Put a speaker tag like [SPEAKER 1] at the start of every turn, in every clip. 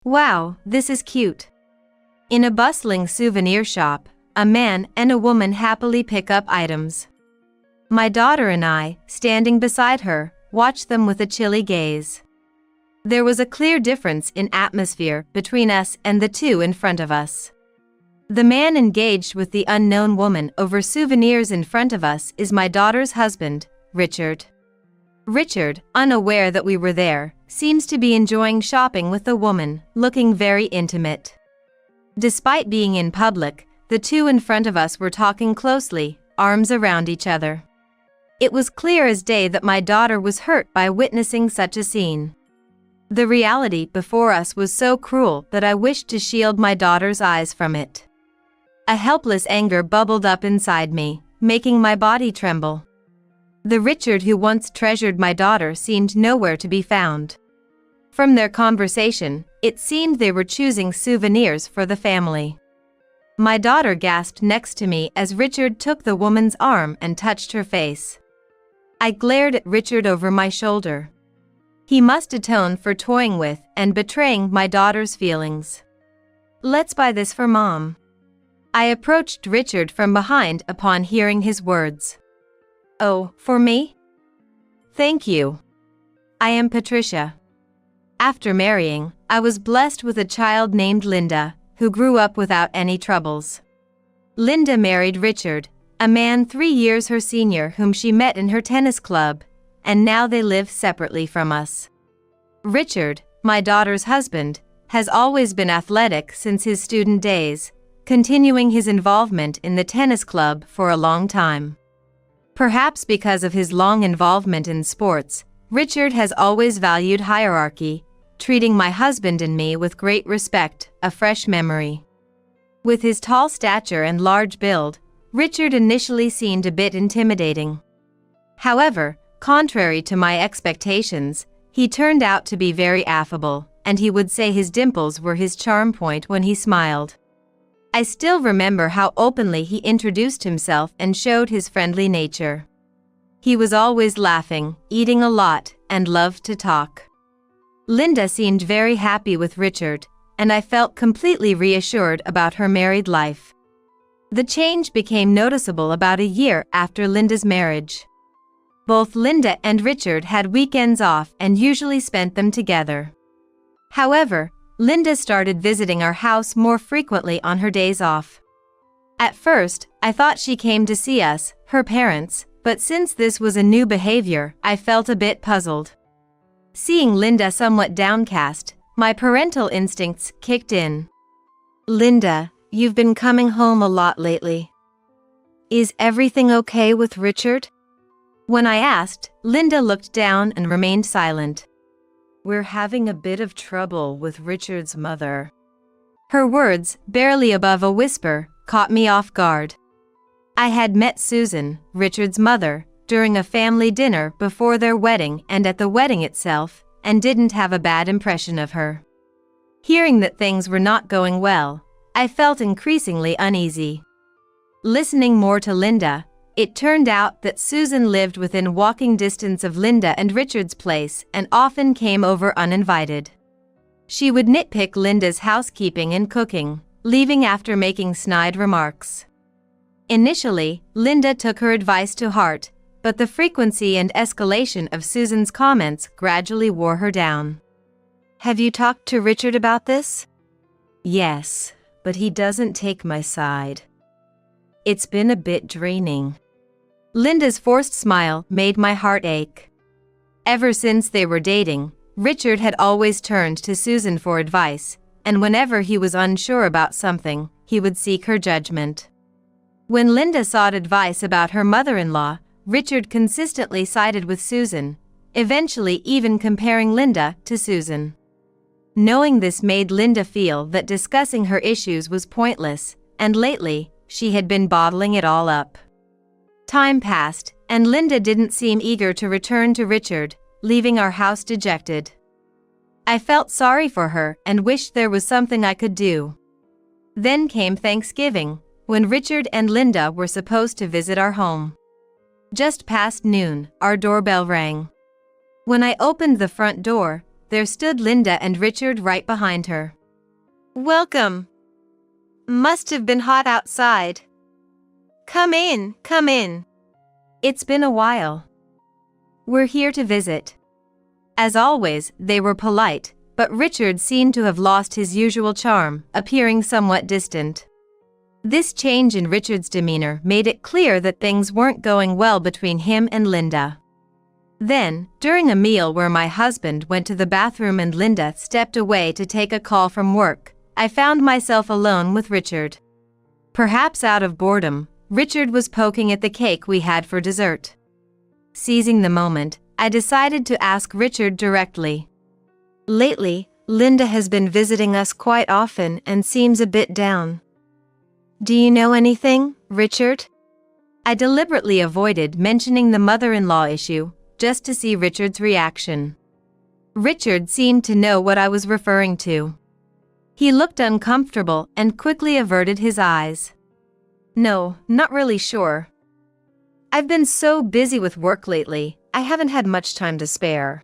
[SPEAKER 1] Wow, this is cute. In a bustling souvenir shop, a man and a woman happily pick up items. My daughter and I, standing beside her, watch them with a chilly gaze. There was a clear difference in atmosphere between us and the two in front of us. The man engaged with the unknown woman over souvenirs in front of us is my daughter's husband, Richard. Richard, unaware that we were there, seems to be enjoying shopping with the woman, looking very intimate. Despite being in public, the two in front of us were talking closely, arms around each other. It was clear as day that my daughter was hurt by witnessing such a scene. The reality before us was so cruel that I wished to shield my daughter's eyes from it. A helpless anger bubbled up inside me, making my body tremble. The Richard who once treasured my daughter seemed nowhere to be found. From their conversation, it seemed they were choosing souvenirs for the family. My daughter gasped next to me as Richard took the woman's arm and touched her face. I glared at Richard over my shoulder. He must atone for toying with and betraying my daughter's feelings. Let's buy this for Mom. I approached Richard from behind upon hearing his words. Oh, for me? Thank you. I am Patricia. After marrying, I was blessed with a child named Linda, who grew up without any troubles. Linda married Richard, a man 3 years her senior whom she met in her tennis club, and now they live separately from us. Richard, my daughter's husband, has always been athletic since his student days, continuing his involvement in the tennis club for a long time. Perhaps because of his long involvement in sports, Richard has always valued hierarchy, treating my husband and me with great respect, a fresh memory. With his tall stature and large build, Richard initially seemed a bit intimidating. However, contrary to my expectations, he turned out to be very affable, and he would say his dimples were his charm point when he smiled. I still remember how openly he introduced himself and showed his friendly nature. He was always laughing, eating a lot, and loved to talk. Linda seemed very happy with Richard, and I felt completely reassured about her married life. The change became noticeable about a year after Linda's marriage. Both Linda and Richard had weekends off and usually spent them together. However, Linda started visiting our house more frequently on her days off. At first, I thought she came to see us, her parents, but since this was a new behavior, I felt a bit puzzled. Seeing Linda somewhat downcast, my parental instincts kicked in. Linda, you've been coming home a lot lately. Is everything okay with Richard? When I asked, Linda looked down and remained silent. We're having a bit of trouble with Richard's mother. Her words, barely above a whisper, caught me off guard. I had met Susan, Richard's mother, during a family dinner before their wedding and at the wedding itself, and didn't have a bad impression of her. Hearing that things were not going well, I felt increasingly uneasy. Listening more to Linda, it turned out that Susan lived within walking distance of Linda and Richard's place and often came over uninvited. She would nitpick Linda's housekeeping and cooking, leaving after making snide remarks. Initially, Linda took her advice to heart, but the frequency and escalation of Susan's comments gradually wore her down. Have you talked to Richard about this? Yes, but he doesn't take my side. It's been a bit draining. Linda's forced smile made my heart ache. Ever since they were dating, Richard had always turned to Susan for advice, and whenever he was unsure about something, he would seek her judgment. When Linda sought advice about her mother-in-law, Richard consistently sided with Susan, eventually even comparing Linda to Susan. Knowing this made Linda feel that discussing her issues was pointless, and lately, she had been bottling it all up. Time passed, and Linda didn't seem eager to return to Richard, leaving our house dejected. I felt sorry for her and wished there was something I could do. Then came Thanksgiving, when Richard and Linda were supposed to visit our home. Just past noon, our doorbell rang. When I opened the front door, there stood Linda and Richard right behind her. "Welcome. Must have been hot outside. Come in, come in. It's been a while. We're here to visit." As always, they were polite, but Richard seemed to have lost his usual charm, appearing somewhat distant. This change in Richard's demeanor made it clear that things weren't going well between him and Linda. Then, during a meal where my husband went to the bathroom and Linda stepped away to take a call from work, I found myself alone with Richard. Perhaps out of boredom, Richard was poking at the cake we had for dessert. Seizing the moment, I decided to ask Richard directly. "Lately, Linda has been visiting us quite often and seems a bit down. Do you know anything, Richard?" I deliberately avoided mentioning the mother-in-law issue, just to see Richard's reaction. Richard seemed to know what I was referring to. He looked uncomfortable and quickly averted his eyes. "No, not really sure. I've been so busy with work lately, I haven't had much time to spare."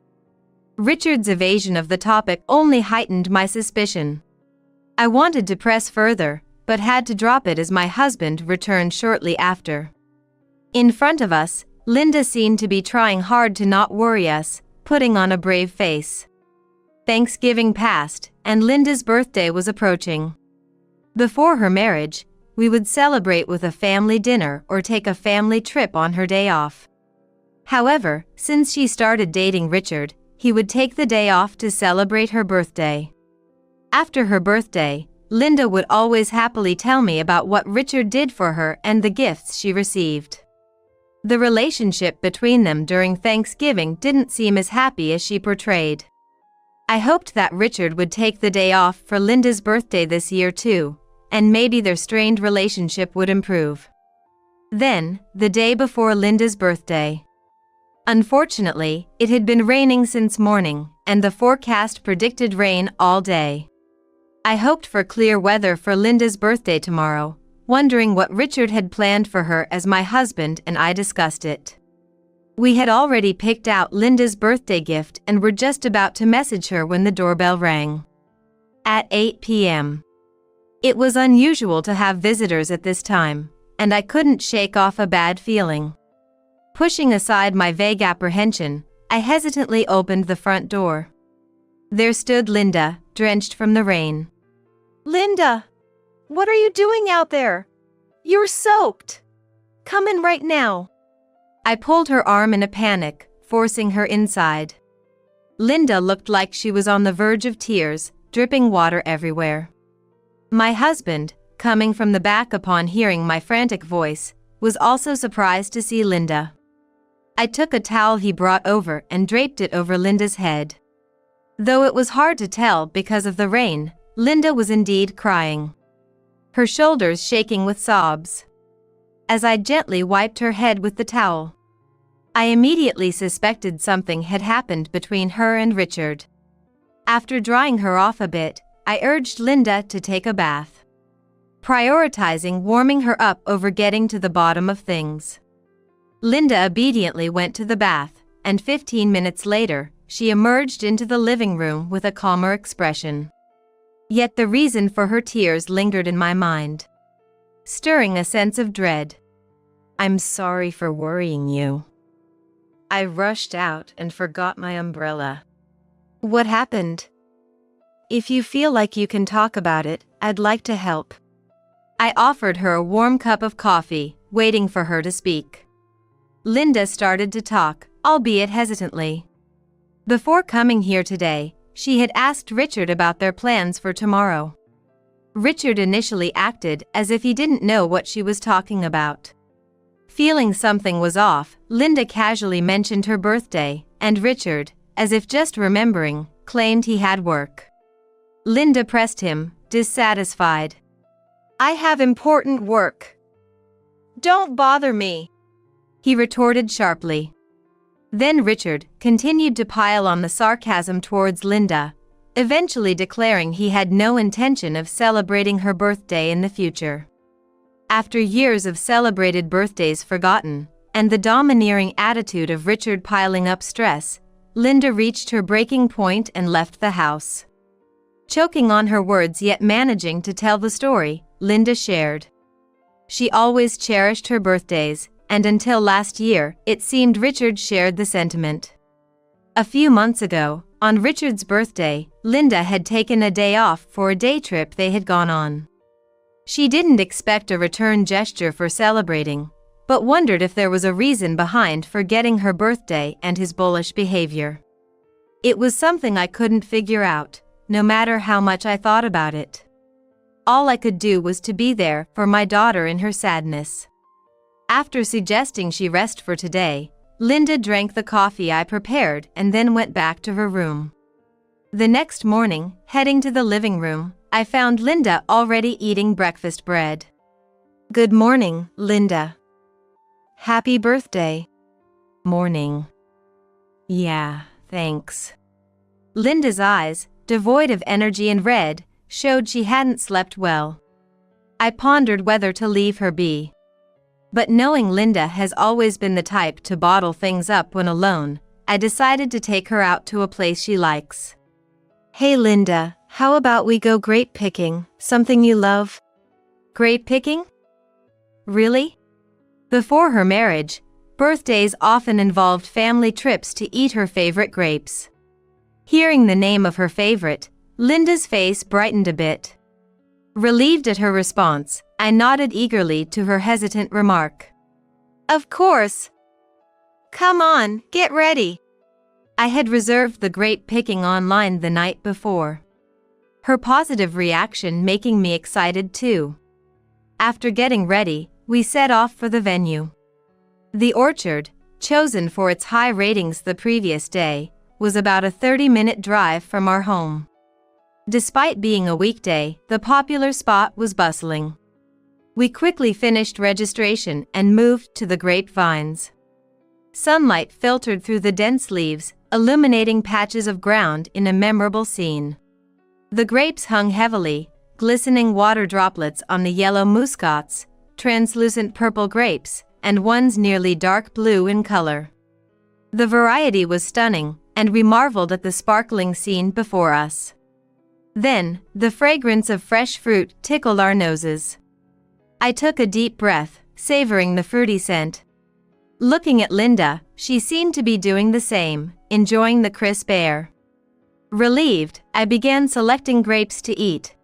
[SPEAKER 1] Richard's evasion of the topic only heightened my suspicion. I wanted to press further, but had to drop it as my husband returned shortly after. In front of us, Linda seemed to be trying hard to not worry us, putting on a brave face. Thanksgiving passed, and Linda's birthday was approaching. Before her marriage, we would celebrate with a family dinner or take a family trip on her day off. However, since she started dating Richard, he would take the day off to celebrate her birthday. After her birthday, Linda would always happily tell me about what Richard did for her and the gifts she received. The relationship between them during Thanksgiving didn't seem as happy as she portrayed. I hoped that Richard would take the day off for Linda's birthday this year too, and maybe their strained relationship would improve. Then, the day before Linda's birthday. Unfortunately, it had been raining since morning, and the forecast predicted rain all day. I hoped for clear weather for Linda's birthday tomorrow, wondering what Richard had planned for her as my husband and I discussed it. We had already picked out Linda's birthday gift and were just about to message her when the doorbell rang. At 8 p.m. It was unusual to have visitors at this time, and I couldn't shake off a bad feeling. Pushing aside my vague apprehension, I hesitantly opened the front door. There stood Linda, drenched from the rain. "Linda, what are you doing out there? You're soaked. Come in right now." I pulled her arm in a panic, forcing her inside. Linda looked like she was on the verge of tears, dripping water everywhere. My husband, coming from the back upon hearing my frantic voice, was also surprised to see Linda. I took a towel he brought over and draped it over Linda's head. Though it was hard to tell because of the rain, Linda was indeed crying, her shoulders shaking with sobs. As I gently wiped her head with the towel, I immediately suspected something had happened between her and Richard. After drying her off a bit, I urged Linda to take a bath, prioritizing warming her up over getting to the bottom of things. Linda obediently went to the bath, and 15 minutes later, she emerged into the living room with a calmer expression. Yet the reason for her tears lingered in my mind, stirring a sense of dread. "I'm sorry for worrying you. I rushed out and forgot my umbrella." "What happened? If you feel like you can talk about it, I'd like to help." I offered her a warm cup of coffee, waiting for her to speak. Linda started to talk, albeit hesitantly. Before coming here today, she had asked Richard about their plans for tomorrow. Richard initially acted as if he didn't know what she was talking about. Feeling something was off, Linda casually mentioned her birthday, and Richard, as if just remembering, claimed he had work. Linda pressed him, dissatisfied. "I have important work. Don't bother me," he retorted sharply. Then Richard continued to pile on the sarcasm towards Linda, eventually declaring he had no intention of celebrating her birthday in the future. After years of celebrated birthdays forgotten, and the domineering attitude of Richard piling up stress, Linda reached her breaking point and left the house. Choking on her words yet managing to tell the story, Linda shared. She always cherished her birthdays, and until last year, it seemed Richard shared the sentiment. A few months ago, on Richard's birthday, Linda had taken a day off for a day trip they had gone on. She didn't expect a return gesture for celebrating, but wondered if there was a reason behind forgetting her birthday and his bullish behavior. It was something I couldn't figure out, no matter how much I thought about it. All I could do was to be there for my daughter in her sadness. After suggesting she rest for today, Linda drank the coffee I prepared and then went back to her room. The next morning, heading to the living room, I found Linda already eating breakfast bread. "Good morning, Linda." "Happy birthday." "Morning." "Yeah, thanks." Linda's eyes, devoid of energy and red, showed she hadn't slept well. I pondered whether to leave her be. But knowing Linda has always been the type to bottle things up when alone, I decided to take her out to a place she likes. "Hey Linda, how about we go grape picking, something you love?" "Grape picking? Really?" Before her marriage, birthdays often involved family trips to eat her favorite grapes. Hearing the name of her favorite, Linda's face brightened a bit. Relieved at her response, I nodded eagerly to her hesitant remark. "Of course. Come on, get ready." I had reserved the grape picking online the night before. Her positive reaction making me excited too. After getting ready, we set off for the venue. The orchard, chosen for its high ratings the previous day, was about a 30-minute drive from our home. Despite being a weekday, the popular spot was bustling. We quickly finished registration and moved to the grapevines. Sunlight filtered through the dense leaves, illuminating patches of ground in a memorable scene. The grapes hung heavily, glistening water droplets on the yellow muscats, translucent purple grapes, and ones nearly dark blue in color. The variety was stunning, and we marveled at the sparkling scene before us. Then, the fragrance of fresh fruit tickled our noses. I took a deep breath, savoring the fruity scent. Looking at Linda, she seemed to be doing the same, enjoying the crisp air. Relieved, I began selecting grapes to eat.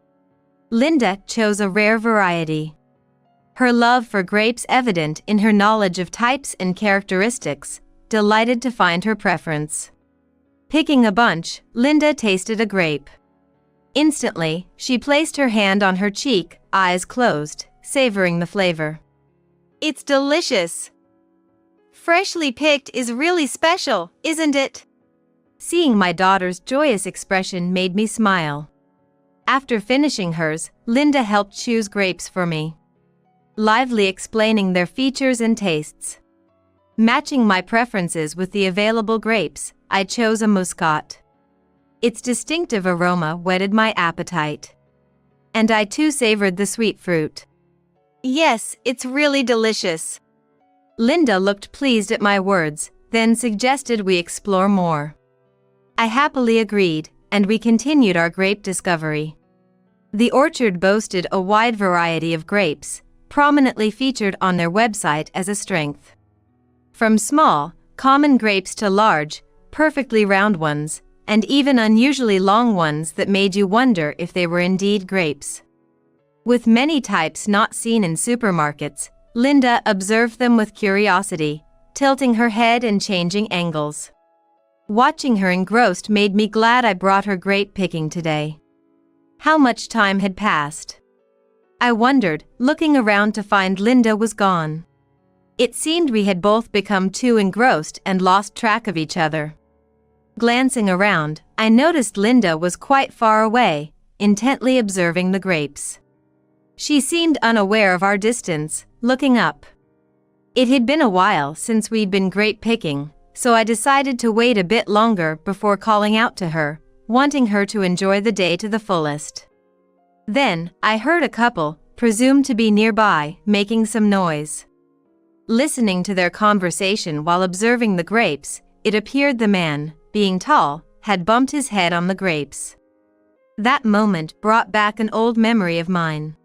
[SPEAKER 1] Linda chose a rare variety. Her love for grapes evident in her knowledge of types and characteristics, delighted to find her preference. Picking a bunch, Linda tasted a grape. Instantly, she placed her hand on her cheek, eyes closed, savoring the flavor. "It's delicious. Freshly picked is really special, isn't it?" Seeing my daughter's joyous expression made me smile. After finishing hers, Linda helped choose grapes for me, lively explaining their features and tastes. Matching my preferences with the available grapes, I chose a muscat. Its distinctive aroma whetted my appetite. And I too savored the sweet fruit. "Yes, it's really delicious." Linda looked pleased at my words, then suggested we explore more. I happily agreed, and we continued our grape discovery. The orchard boasted a wide variety of grapes, prominently featured on their website as a strength. From small, common grapes to large, perfectly round ones, and even unusually long ones that made you wonder if they were indeed grapes. With many types not seen in supermarkets, Linda observed them with curiosity, tilting her head and changing angles. Watching her engrossed made me glad I brought her grape picking today. How much time had passed? I wondered, looking around to find Linda was gone. It seemed we had both become too engrossed and lost track of each other. Glancing around, I noticed Linda was quite far away, intently observing the grapes. She seemed unaware of our distance, looking up. It had been a while since we'd been grape picking, so I decided to wait a bit longer before calling out to her, wanting her to enjoy the day to the fullest. Then, I heard a couple, presumed to be nearby, making some noise. Listening to their conversation while observing the grapes, it appeared the man, being tall, had bumped his head on the grapes. That moment brought back an old memory of mine.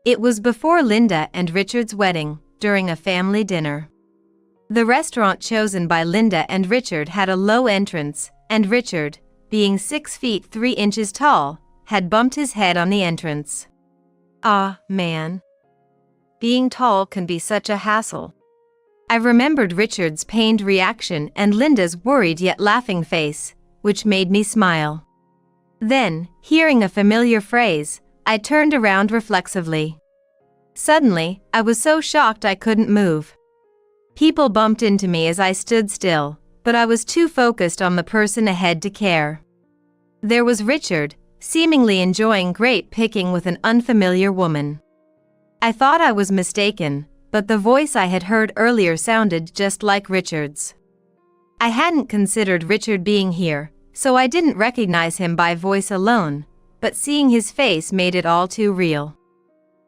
[SPEAKER 1] It was before Linda and Richard's wedding, during a family dinner. The restaurant chosen by Linda and Richard had a low entrance, and Richard, being 6 feet 3 inches tall, had bumped his head on the entrance. Ah, man. Being tall can be such a hassle. I remembered Richard's pained reaction and Linda's worried yet laughing face, which made me smile. Then, hearing a familiar phrase, I turned around reflexively. Suddenly, I was so shocked I couldn't move. People bumped into me as I stood still, but I was too focused on the person ahead to care. There was Richard, seemingly enjoying grape picking with an unfamiliar woman. I thought I was mistaken, but the voice I had heard earlier sounded just like Richard's. I hadn't considered Richard being here, so I didn't recognize him by voice alone, but seeing his face made it all too real.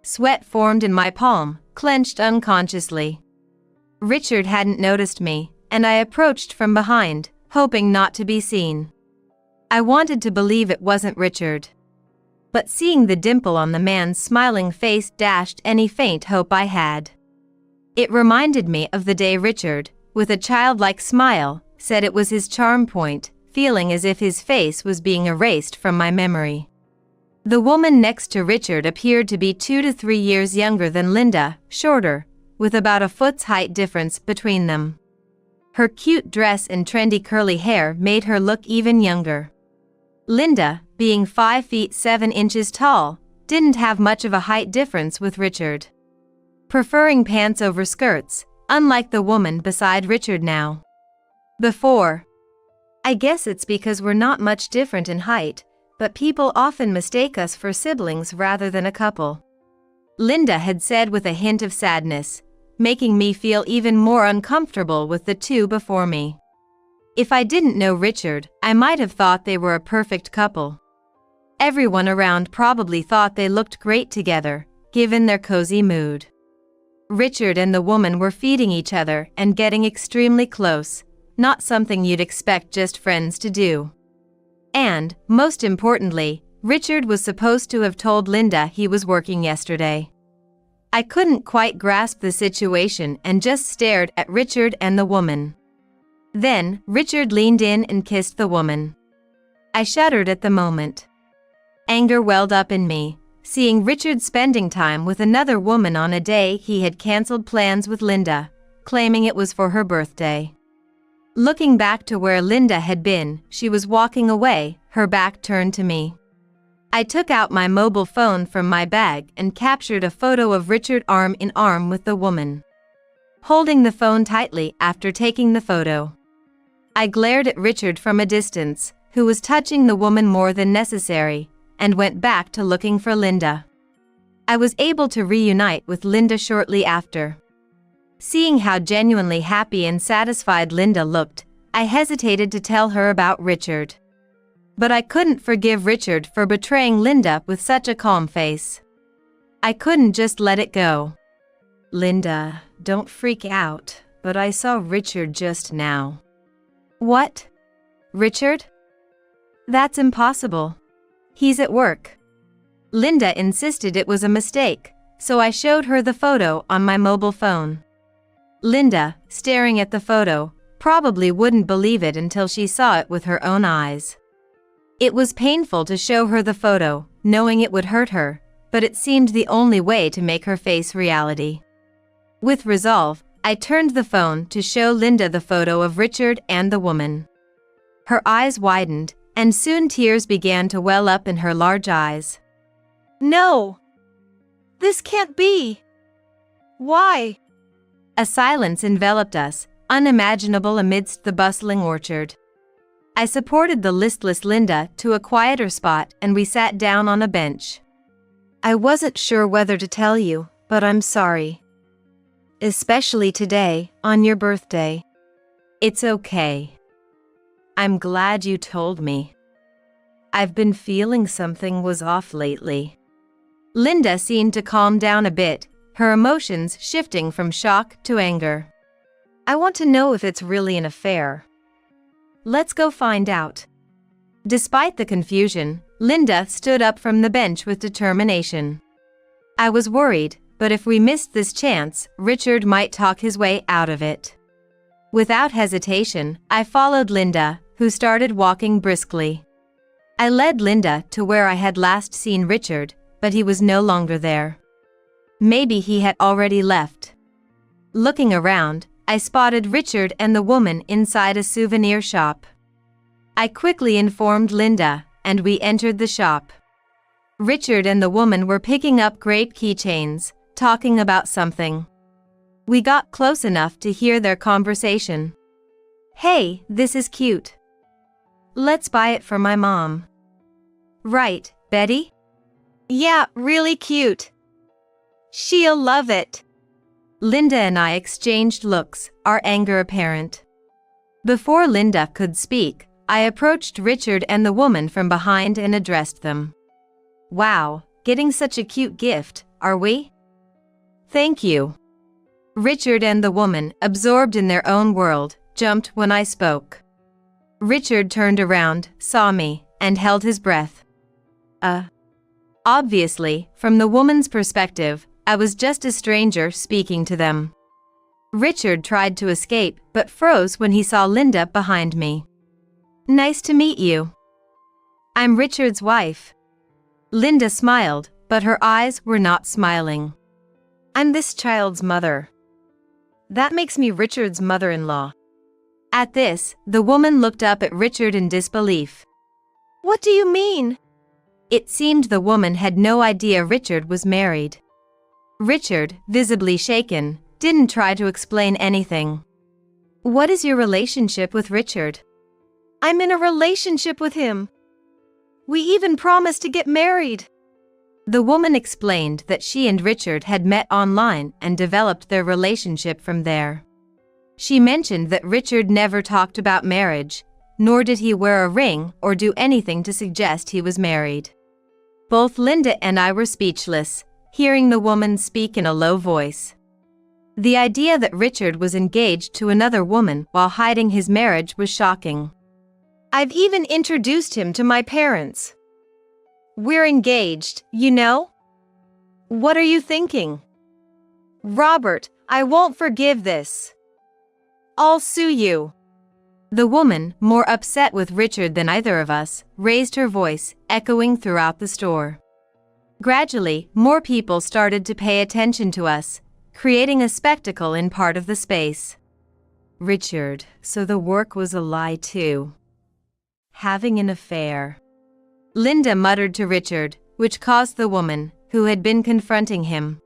[SPEAKER 1] Sweat formed in my palm, clenched unconsciously. Richard hadn't noticed me, and I approached from behind, hoping not to be seen. I wanted to believe it wasn't Richard. But seeing the dimple on the man's smiling face dashed any faint hope I had. It reminded me of the day Richard, with a childlike smile, said it was his charm point, feeling as if his face was being erased from my memory. The woman next to Richard appeared to be 2 to 3 years younger than Linda, shorter, with about a foot's height difference between them. Her cute dress and trendy curly hair made her look even younger. Linda, being 5 feet 7 inches tall, didn't have much of a height difference with Richard. Preferring pants over skirts, unlike the woman beside Richard now. Before. I guess it's because we're not much different in height, but people often mistake us for siblings rather than a couple. Linda had said with a hint of sadness, making me feel even more uncomfortable with the two before me. If I didn't know Richard, I might have thought they were a perfect couple. Everyone around probably thought they looked great together, given their cozy mood. Richard and the woman were feeding each other and getting extremely close, not something you'd expect just friends to do. And, most importantly, Richard was supposed to have told Linda he was working yesterday. I couldn't quite grasp the situation and just stared at Richard and the woman. Then, Richard leaned in and kissed the woman. I shuddered at the moment. Anger welled up in me, seeing Richard spending time with another woman on a day he had canceled plans with Linda, claiming it was for her birthday. Looking back to where Linda had been, she was walking away, her back turned to me. I took out my mobile phone from my bag and captured a photo of Richard arm in arm with the woman. Holding the phone tightly after taking the photo, I glared at Richard from a distance, who was touching the woman more than necessary, and went back to looking for Linda. I was able to reunite with Linda shortly after. Seeing how genuinely happy and satisfied Linda looked, I hesitated to tell her about Richard. But I couldn't forgive Richard for betraying Linda with such a calm face. I couldn't just let it go. Linda, don't freak out, but I saw Richard just now. What? Richard? That's impossible. He's at work. Linda insisted it was a mistake, so I showed her the photo on my mobile phone. Linda, staring at the photo, probably wouldn't believe it until she saw it with her own eyes. It was painful to show her the photo, knowing it would hurt her, but it seemed the only way to make her face reality. With resolve, I turned the phone to show Linda the photo of Richard and the woman. Her eyes widened, and soon tears began to well up in her large eyes.
[SPEAKER 2] No! This can't be! Why?
[SPEAKER 1] A silence enveloped us, unimaginable amidst the bustling orchard. I supported the listless Linda to a quieter spot and we sat down on a bench. I wasn't sure whether to tell you, but I'm sorry. Especially today, on your birthday. It's okay. I'm glad you told me. I've been feeling something was off lately. Linda seemed to calm down a bit, her emotions shifting from shock to anger. I want to know if it's really an affair. let's go find out. Despite the confusion, Linda stood up from the bench with determination. I was worried, but if we missed this chance, Richard might talk his way out of it. Without hesitation, I followed Linda, who started walking briskly. I led Linda to where I had last seen Richard, but he was no longer there. Maybe he had already left. Looking around, I spotted Richard and the woman inside a souvenir shop. I quickly informed Linda, and we entered the shop. Richard and the woman were picking up grape keychains, talking about something. We got close enough to hear their conversation. "Hey, this is cute. Let's buy it for my mom." "Right, Betty?"
[SPEAKER 2] Yeah, really cute. She'll love it.
[SPEAKER 1] Linda and I exchanged looks, our anger apparent. Before Linda could speak, I approached Richard and the woman from behind and addressed them. "Wow, getting such a cute gift, are we?" "Thank you." Richard and the woman, absorbed in their own world, jumped when I spoke. Richard turned around, saw me, and held his breath. Obviously, from the woman's perspective, I was just a stranger speaking to them. Richard tried to escape, but froze when he saw Linda behind me. "Nice to meet you. I'm Richard's wife." Linda smiled, but her eyes were not smiling. "I'm this child's mother." "That makes me Richard's mother-in-law." At this, the woman looked up at Richard in disbelief.
[SPEAKER 2] What do you mean?
[SPEAKER 1] It seemed the woman had no idea Richard was married. Richard, visibly shaken, didn't try to explain anything. "What is your relationship with Richard?"
[SPEAKER 2] I'm in a relationship with him. We even promised to get married.
[SPEAKER 1] The woman explained that she and Richard had met online and developed their relationship from there. She mentioned that Richard never talked about marriage, nor did he wear a ring or do anything to suggest he was married. Both Linda and I were speechless, hearing the woman speak in a low voice. The idea that Richard was engaged to another woman while hiding his marriage was shocking.
[SPEAKER 2] I've even introduced him to my parents. We're engaged, you know? What are you thinking? Robert, I won't forgive this. I'll sue you.
[SPEAKER 1] The woman, more upset with Richard than either of us, raised her voice, echoing throughout the store. Gradually, more people started to pay attention to us, creating a spectacle in part of the space. Richard, so the work was a lie too. Having an affair. Linda muttered to Richard, which caused the woman, who had been confronting him,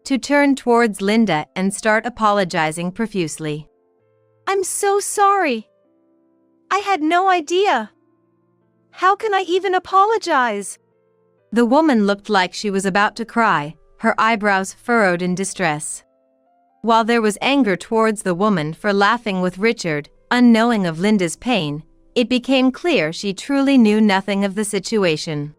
[SPEAKER 1] to turn towards Linda and start apologizing profusely.
[SPEAKER 2] I'm so sorry. I had no idea. How can I even apologize?
[SPEAKER 1] The woman looked like she was about to cry, her eyebrows furrowed in distress. While there was anger towards the woman for laughing with Richard, unknowing of Linda's pain, it became clear she truly knew nothing of the situation.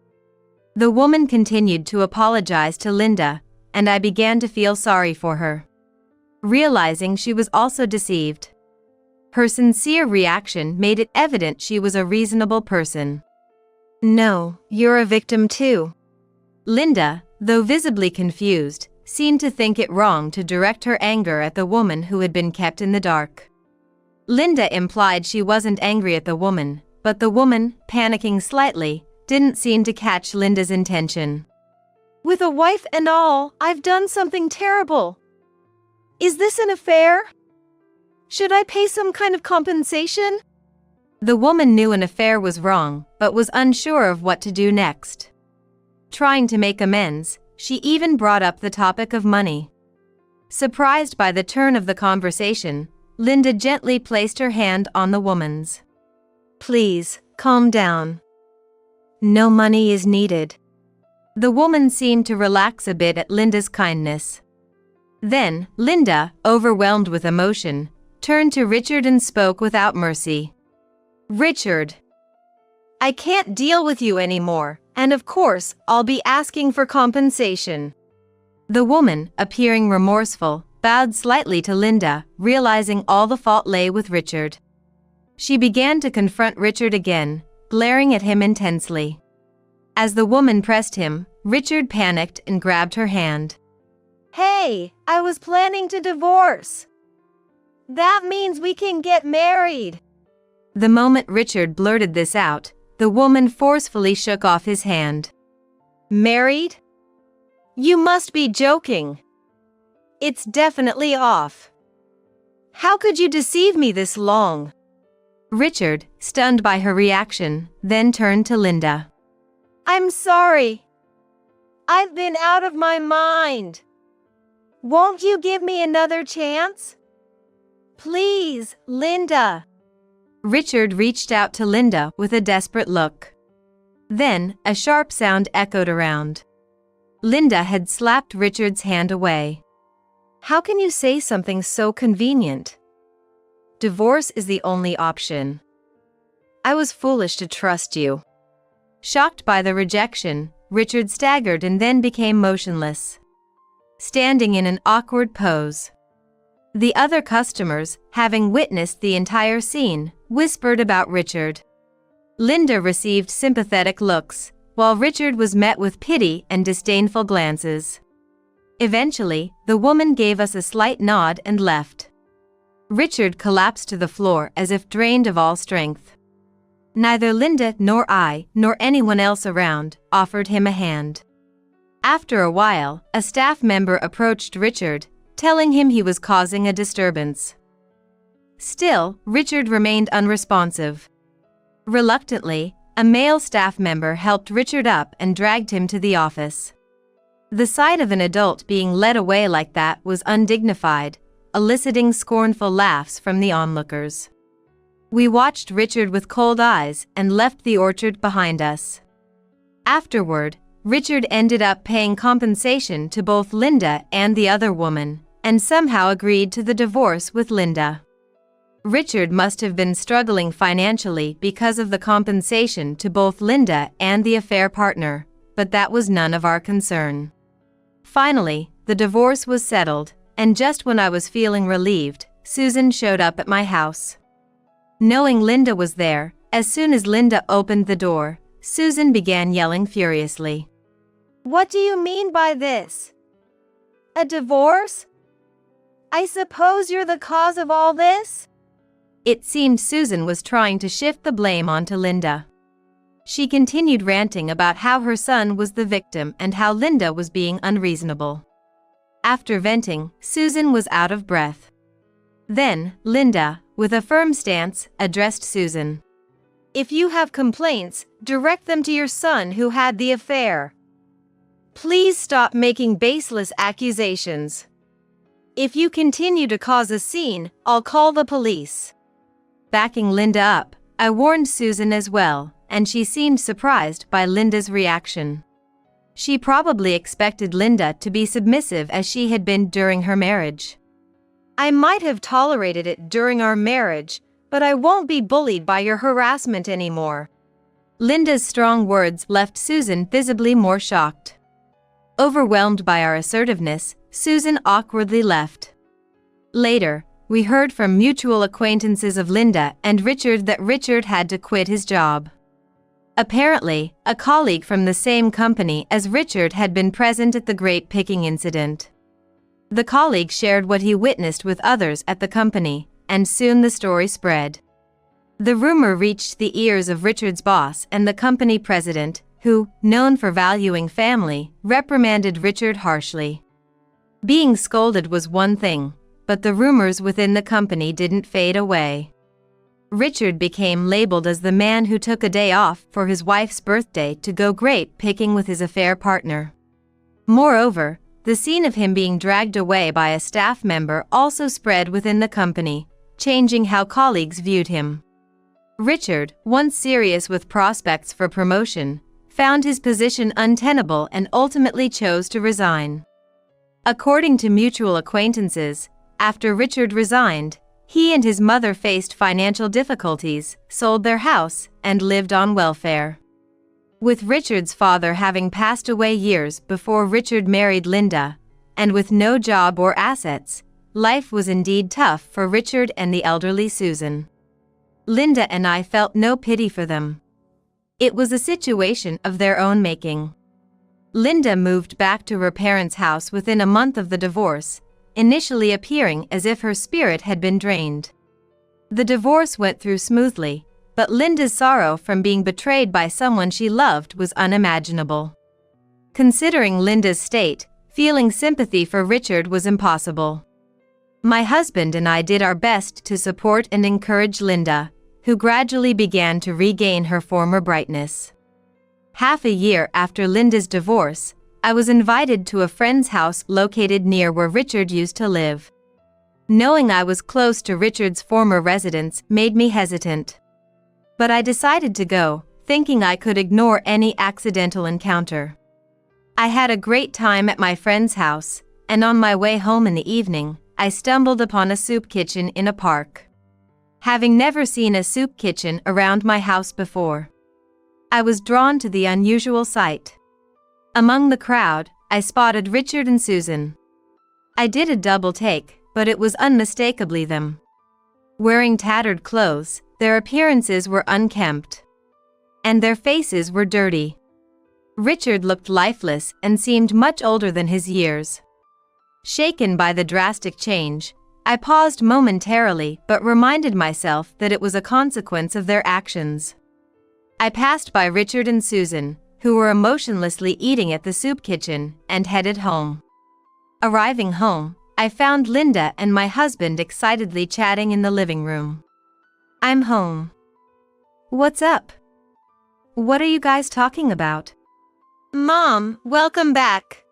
[SPEAKER 1] The woman continued to apologize to Linda, and I began to feel sorry for her, realizing she was also deceived. Her sincere reaction made it evident she was a reasonable person. No, you're a victim too. Linda, though visibly confused, seemed to think it wrong to direct her anger at the woman who had been kept in the dark. Linda implied she wasn't angry at the woman, but the woman, panicking slightly, didn't seem to catch Linda's intention.
[SPEAKER 2] With a wife and all, I've done something terrible. Is this an affair? Should I pay some kind of compensation?
[SPEAKER 1] The woman knew an affair was wrong, but was unsure of what to do next. Trying to make amends, she even brought up the topic of money. Surprised by the turn of the conversation, Linda gently placed her hand on the woman's. Please, calm down. No money is needed. The woman seemed to relax a bit at Linda's kindness. Then, Linda, overwhelmed with emotion, turned to Richard and spoke without mercy. Richard, I can't deal with you anymore, and of course, I'll be asking for compensation. The woman, appearing remorseful, bowed slightly to Linda, realizing all the fault lay with Richard. She began to confront Richard again, glaring at him intensely. As the woman pressed him, Richard panicked and grabbed her hand.
[SPEAKER 2] Hey, I was planning to divorce. That means we can get married.
[SPEAKER 1] The moment Richard blurted this out, the woman forcefully shook off his hand.
[SPEAKER 2] Married? You must be joking. It's definitely off. How could you deceive me this long?
[SPEAKER 1] Richard, stunned by her reaction, then turned to Linda.
[SPEAKER 2] I'm sorry. I've been out of my mind. Won't you give me another chance? Please, Linda.
[SPEAKER 1] Richard reached out to Linda with a desperate look. Then, a sharp sound echoed around. Linda had slapped Richard's hand away.
[SPEAKER 2] How can you say something so convenient? Divorce is the only option. I was foolish to trust you.
[SPEAKER 1] Shocked by the rejection, Richard staggered and then became motionless, standing in an awkward pose. The other customers, having witnessed the entire scene, whispered about Richard. Linda received sympathetic looks, while Richard was met with pity and disdainful glances. Eventually, the woman gave us a slight nod and left. Richard collapsed to the floor as if drained of all strength. Neither Linda nor I, nor anyone else around, offered him a hand. After a while, a staff member approached Richard, telling him he was causing a disturbance. Still, Richard remained unresponsive. Reluctantly, a male staff member helped Richard up and dragged him to the office. The sight of an adult being led away like that was undignified, eliciting scornful laughs from the onlookers. We watched Richard with cold eyes and left the orchard behind us. Afterward, Richard ended up paying compensation to both Linda and the other woman, and somehow agreed to the divorce with Linda. Richard must have been struggling financially because of the compensation to both Linda and the affair partner, but that was none of our concern. Finally, the divorce was settled, and just when I was feeling relieved, Susan showed up at my house. Knowing Linda was there, as soon as Linda opened the door, Susan began yelling furiously.
[SPEAKER 2] What do you mean by this? A divorce? I suppose you're the cause of all this?
[SPEAKER 1] It seemed Susan was trying to shift the blame onto Linda. She continued ranting about how her son was the victim and how Linda was being unreasonable. After venting, Susan was out of breath. Then, Linda, with a firm stance, addressed Susan.
[SPEAKER 2] If you have complaints, direct them to your son who had the affair. Please stop making baseless accusations. If you continue to cause a scene, I'll call the police.
[SPEAKER 1] Backing Linda up, I warned Susan as well, and she seemed surprised by Linda's reaction. She probably expected Linda to be submissive as she had been during her marriage.
[SPEAKER 2] I might have tolerated it during our marriage, but I won't be bullied by your harassment anymore.
[SPEAKER 1] Linda's strong words left Susan visibly more shocked. Overwhelmed by our assertiveness, Susan awkwardly left. Later, we heard from mutual acquaintances of Linda and Richard that Richard had to quit his job. Apparently, a colleague from the same company as Richard had been present at the grape picking incident. The colleague shared what he witnessed with others at the company, and soon the story spread. The rumor reached the ears of Richard's boss and the company president, who, known for valuing family, reprimanded Richard harshly. Being scolded was one thing, but the rumors within the company didn't fade away. Richard became labeled as the man who took a day off for his wife's birthday to go grape picking with his affair partner. Moreover, the scene of him being dragged away by a staff member also spread within the company, changing how colleagues viewed him. Richard, once serious with prospects for promotion, found his position untenable and ultimately chose to resign. According to mutual acquaintances, after Richard resigned, he and his mother faced financial difficulties, sold their house, and lived on welfare. With Richard's father having passed away years before Richard married Linda, and with no job or assets, life was indeed tough for Richard and the elderly Susan. Linda and I felt no pity for them. It was a situation of their own making. Linda moved back to her parents' house within a month of the divorce, initially appearing as if her spirit had been drained. The divorce went through smoothly, but Linda's sorrow from being betrayed by someone she loved was unimaginable. Considering Linda's state, feeling sympathy for Richard was impossible. My husband and I did our best to support and encourage Linda, who gradually began to regain her former brightness. Half a year after Linda's divorce, I was invited to a friend's house located near where Richard used to live. Knowing I was close to Richard's former residence made me hesitant. But I decided to go, thinking I could ignore any accidental encounter. I had a great time at my friend's house, and on my way home in the evening, I stumbled upon a soup kitchen in a park. Having never seen a soup kitchen around my house before, I was drawn to the unusual sight. Among the crowd, I spotted Richard and Susan. I did a double take, but it was unmistakably them. Wearing tattered clothes, their appearances were unkempt, and their faces were dirty. Richard looked lifeless and seemed much older than his years. Shaken by the drastic change, I paused momentarily but reminded myself that it was a consequence of their actions. I passed by Richard and Susan, who were emotionlessly eating at the soup kitchen, and headed home. Arriving home, I found Linda and my husband excitedly chatting in the living room. "I'm home. What's up? What are you guys talking about?"
[SPEAKER 2] Mom, welcome back.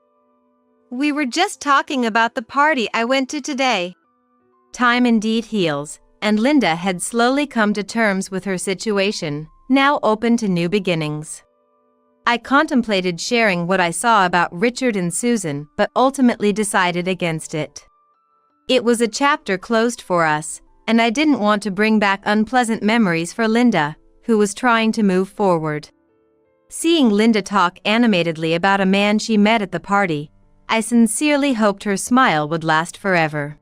[SPEAKER 2] We were just talking about the party I went to today.
[SPEAKER 1] Time indeed heals, and Linda had slowly come to terms with her situation, now open to new beginnings. I contemplated sharing what I saw about Richard and Susan but ultimately decided against it. It was a chapter closed for us, and I didn't want to bring back unpleasant memories for Linda, who was trying to move forward. Seeing Linda talk animatedly about a man she met at the party, I sincerely hoped her smile would last forever.